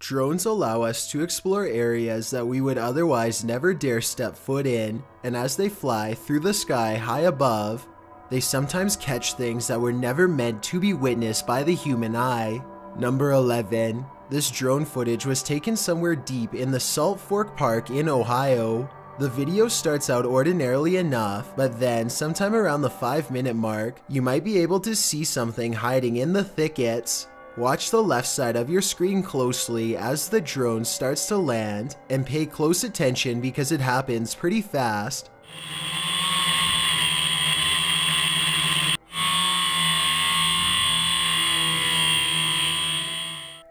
Drones allow us to explore areas that we would otherwise never dare step foot in, and as they fly through the sky high above, they sometimes catch things that were never meant to be witnessed by the human eye. Number 11. This drone footage was taken somewhere deep in the Salt Fork Park in Ohio. The video starts out ordinarily enough, but then sometime around the 5-minute mark, you might be able to see something hiding in the thickets. Watch the left side of your screen closely as the drone starts to land, and pay close attention because it happens pretty fast.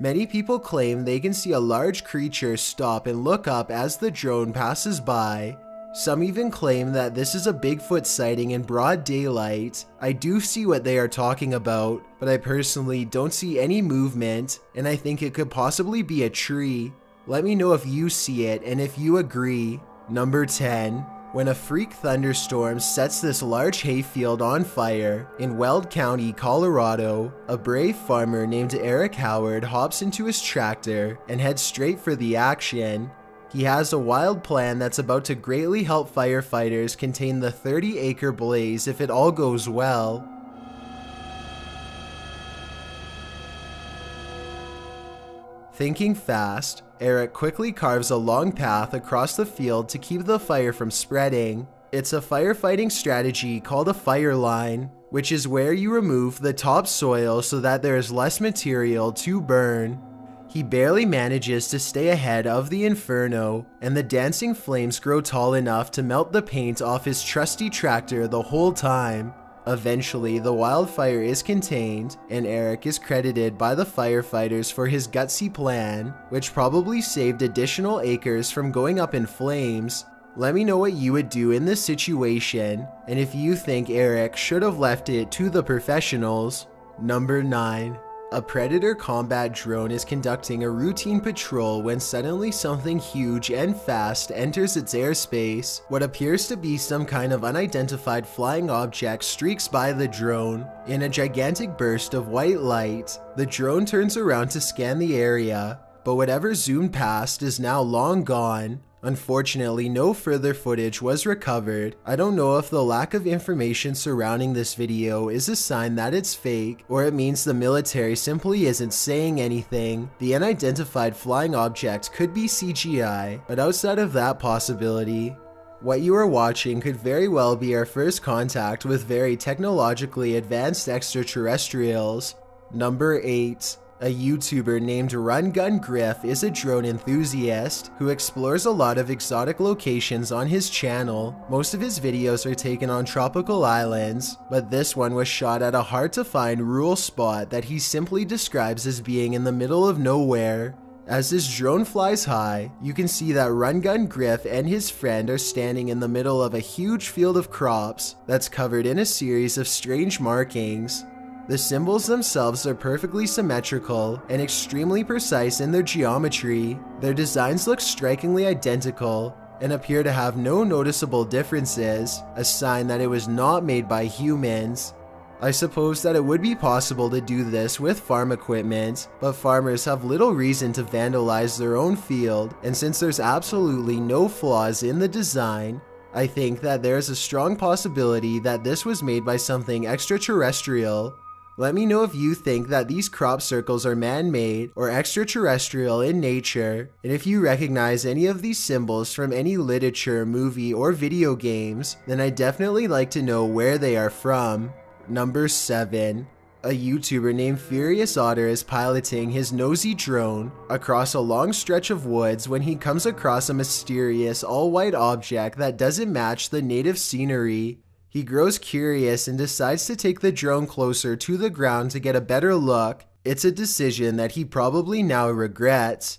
Many people claim they can see a large creature stop and look up as the drone passes by. Some even claim that this is a Bigfoot sighting in broad daylight. I do see what they are talking about, but I personally don't see any movement, and I think it could possibly be a tree. Let me know if you see it and if you agree. Number 10. When a freak thunderstorm sets this large hayfield on fire in Weld County, Colorado, a brave farmer named Eric Howard hops into his tractor and heads straight for the action. He has a wild plan that's about to greatly help firefighters contain the 30-acre blaze if it all goes well. Thinking fast, Eric quickly carves a long path across the field to keep the fire from spreading. It's a firefighting strategy called a fire line, which is where you remove the topsoil so that there is less material to burn. He barely manages to stay ahead of the inferno, and the dancing flames grow tall enough to melt the paint off his trusty tractor the whole time. Eventually, the wildfire is contained, and Eric is credited by the firefighters for his gutsy plan, which probably saved additional acres from going up in flames. Let me know what you would do in this situation, and if you think Eric should have left it to the professionals. Number 9. A Predator combat drone is conducting a routine patrol when suddenly something huge and fast enters its airspace. What appears to be some kind of unidentified flying object streaks by the drone. In a gigantic burst of white light, the drone turns around to scan the area, but whatever zoomed past is now long gone. Unfortunately, no further footage was recovered. I don't know if the lack of information surrounding this video is a sign that it's fake, or it means the military simply isn't saying anything. The unidentified flying object could be CGI, but outside of that possibility, what you are watching could very well be our first contact with very technologically advanced extraterrestrials. Number 8. A YouTuber named Run Gun Griff is a drone enthusiast who explores a lot of exotic locations on his channel. Most of his videos are taken on tropical islands, but this one was shot at a hard-to-find rural spot that he simply describes as being in the middle of nowhere. As this drone flies high, you can see that Run Gun Griff and his friend are standing in the middle of a huge field of crops that's covered in a series of strange markings. The symbols themselves are perfectly symmetrical and extremely precise in their geometry. Their designs look strikingly identical and appear to have no noticeable differences, a sign that it was not made by humans. I suppose that it would be possible to do this with farm equipment, but farmers have little reason to vandalize their own field, and since there's absolutely no flaws in the design, I think that there is a strong possibility that this was made by something extraterrestrial. Let me know if you think that these crop circles are man-made or extraterrestrial in nature, and if you recognize any of these symbols from any literature, movie, or video games, then I'd definitely like to know where they are from. Number 7. A YouTuber named Furious Otter is piloting his nosy drone across a long stretch of woods when he comes across a mysterious all-white object that doesn't match the native scenery. He grows curious and decides to take the drone closer to the ground to get a better look. It's a decision that he probably now regrets.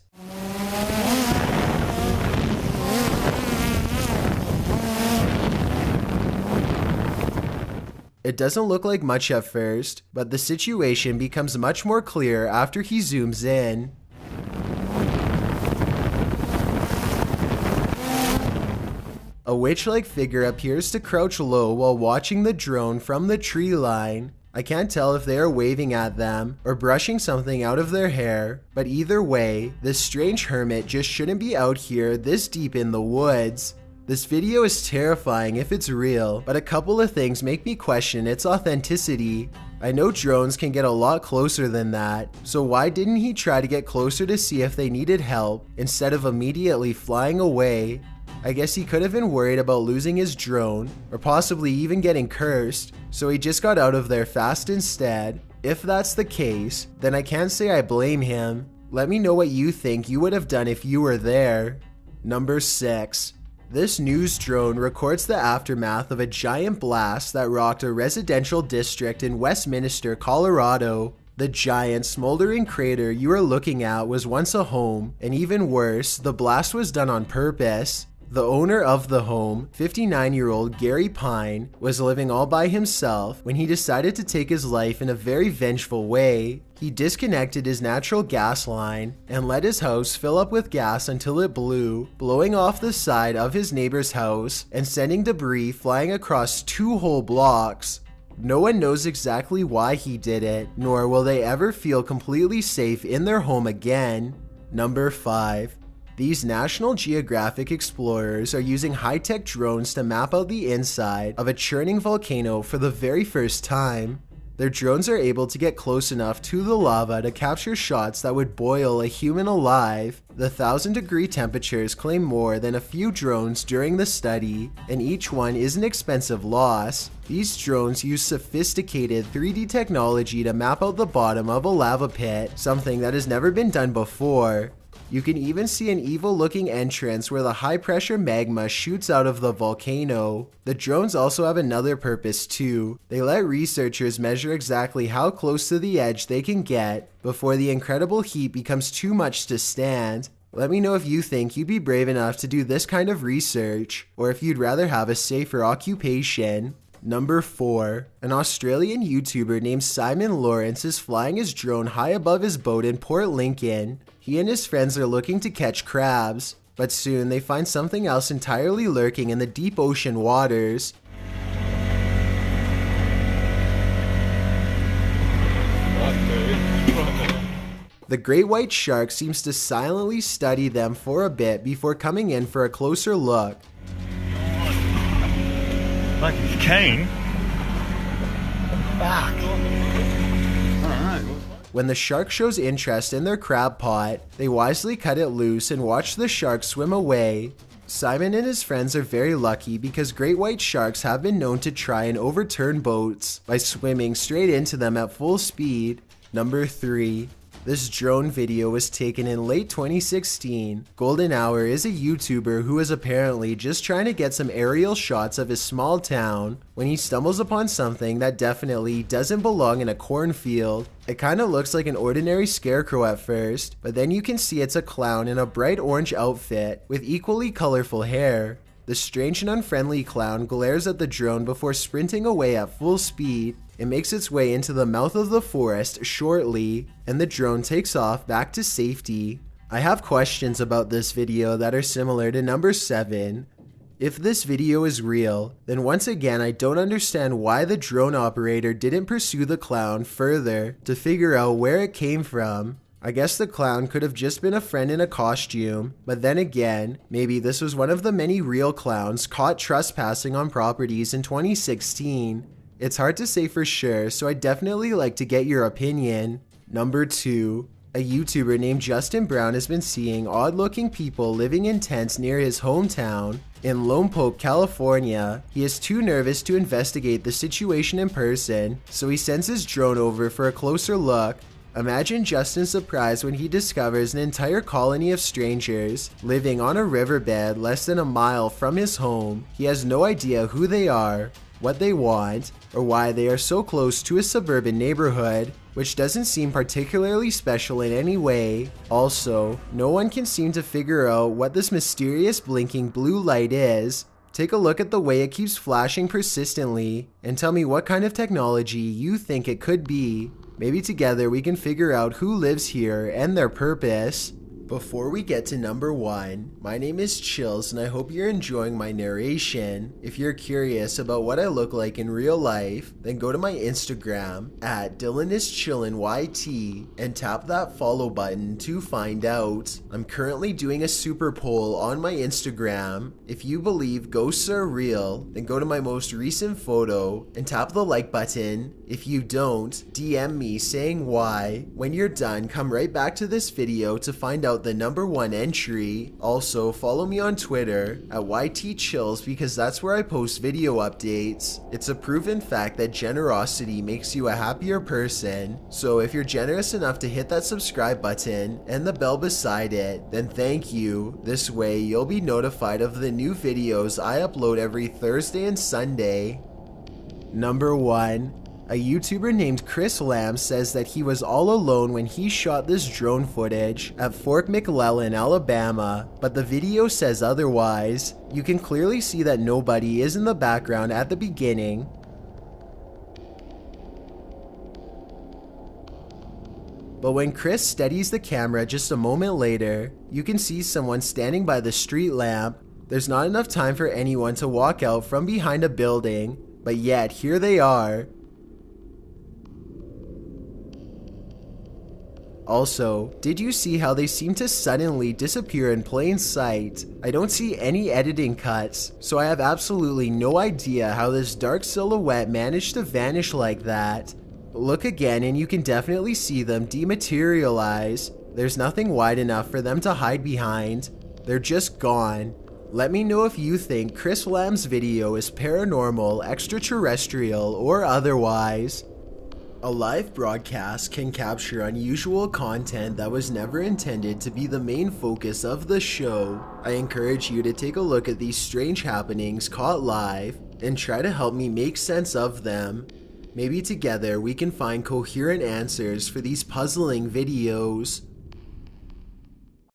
It doesn't look like much at first, but the situation becomes much more clear after he zooms in. A witch-like figure appears to crouch low while watching the drone from the tree line. I can't tell if they are waving at them or brushing something out of their hair, but either way, this strange hermit just shouldn't be out here this deep in the woods. This video is terrifying if it's real, but a couple of things make me question its authenticity. I know drones can get a lot closer than that, so why didn't he try to get closer to see if they needed help instead of immediately flying away? I guess he could have been worried about losing his drone, or possibly even getting cursed, so he just got out of there fast instead. If that's the case, then I can't say I blame him. Let me know what you think you would have done if you were there. Number 6. This news drone records the aftermath of a giant blast that rocked a residential district in Westminster, Colorado. The giant smoldering crater you are looking at was once a home, and even worse, the blast was done on purpose. The owner of the home, 59-year-old Gary Pine, was living all by himself when he decided to take his life in a very vengeful way. He disconnected his natural gas line and let his house fill up with gas until it blew, blowing off the side of his neighbor's house and sending debris flying across 2 whole blocks. No one knows exactly why he did it, nor will they ever feel completely safe in their home again. Number 5. These National Geographic explorers are using high-tech drones to map out the inside of a churning volcano for the very first time. Their drones are able to get close enough to the lava to capture shots that would boil a human alive. The 1,000-degree temperatures claim more than a few drones during the study, and each one is an expensive loss. These drones use sophisticated 3D technology to map out the bottom of a lava pit, something that has never been done before. You can even see an evil-looking entrance where the high-pressure magma shoots out of the volcano. The drones also have another purpose too. They let researchers measure exactly how close to the edge they can get before the incredible heat becomes too much to stand. Let me know if you think you'd be brave enough to do this kind of research, or if you'd rather have a safer occupation. Number 4. An Australian YouTuber named Simon Lawrence is flying his drone high above his boat in Port Lincoln. He and his friends are looking to catch crabs, but soon they find something else entirely lurking in the deep ocean waters. The great white shark seems to silently study them for a bit before coming in for a closer look. Like he's keen. Fuck. When the shark shows interest in their crab pot, they wisely cut it loose and watch the shark swim away. Simon and his friends are very lucky because great white sharks have been known to try and overturn boats by swimming straight into them at full speed. Number 3. This drone video was taken in late 2016. Golden Hour is a YouTuber who is apparently just trying to get some aerial shots of his small town when he stumbles upon something that definitely doesn't belong in a cornfield. It kinda looks like an ordinary scarecrow at first, but then you can see it's a clown in a bright orange outfit with equally colorful hair. The strange and unfriendly clown glares at the drone before sprinting away at full speed. It makes its way into the mouth of the forest shortly, and the drone takes off back to safety. I have questions about this video that are similar to number 7. If this video is real, then once again I don't understand why the drone operator didn't pursue the clown further to figure out where it came from. I guess the clown could have just been a friend in a costume, but then again, maybe this was one of the many real clowns caught trespassing on properties in 2016. It's hard to say for sure, so I'd definitely like to get your opinion. Number 2. A YouTuber named Justin Brown has been seeing odd-looking people living in tents near his hometown in Lompoc, California. He is too nervous to investigate the situation in person, so he sends his drone over for a closer look. Imagine Justin's surprise when he discovers an entire colony of strangers living on a riverbed less than a mile from his home. He has no idea who they are, what they want, or why they are so close to a suburban neighborhood, which doesn't seem particularly special in any way. Also, no one can seem to figure out what this mysterious blinking blue light is. Take a look at the way it keeps flashing persistently, and tell me what kind of technology you think it could be. Maybe together we can figure out who lives here and their purpose. Before we get to number 1, my name is Chills and I hope you're enjoying my narration. If you're curious about what I look like in real life, then go to my Instagram at DylanIsChillinYT and tap that follow button to find out. I'm currently doing a super poll on my Instagram. If you believe ghosts are real, then go to my most recent photo and tap the like button. If you don't, DM me saying why. When you're done, come right back to this video to find out the number 1 entry. Also, follow me on Twitter at YTChills because that's where I post video updates. It's a proven fact that generosity makes you a happier person. So if you're generous enough to hit that subscribe button and the bell beside it, then thank you. This way you'll be notified of the new videos I upload every Thursday and Sunday. Number 1. A YouTuber named Chris Lamb says that he was all alone when he shot this drone footage at Fort McClellan, Alabama, but the video says otherwise. You can clearly see that nobody is in the background at the beginning. But when Chris steadies the camera just a moment later, you can see someone standing by the street lamp. There's not enough time for anyone to walk out from behind a building, but yet here they are. Also, did you see how they seem to suddenly disappear in plain sight? I don't see any editing cuts, so I have absolutely no idea how this dark silhouette managed to vanish like that. Look again and you can definitely see them dematerialize. There's nothing wide enough for them to hide behind. They're just gone. Let me know if you think Chris Lamb's video is paranormal, extraterrestrial, or otherwise. A live broadcast can capture unusual content that was never intended to be the main focus of the show. I encourage you to take a look at these strange happenings caught live and try to help me make sense of them. Maybe together we can find coherent answers for these puzzling videos.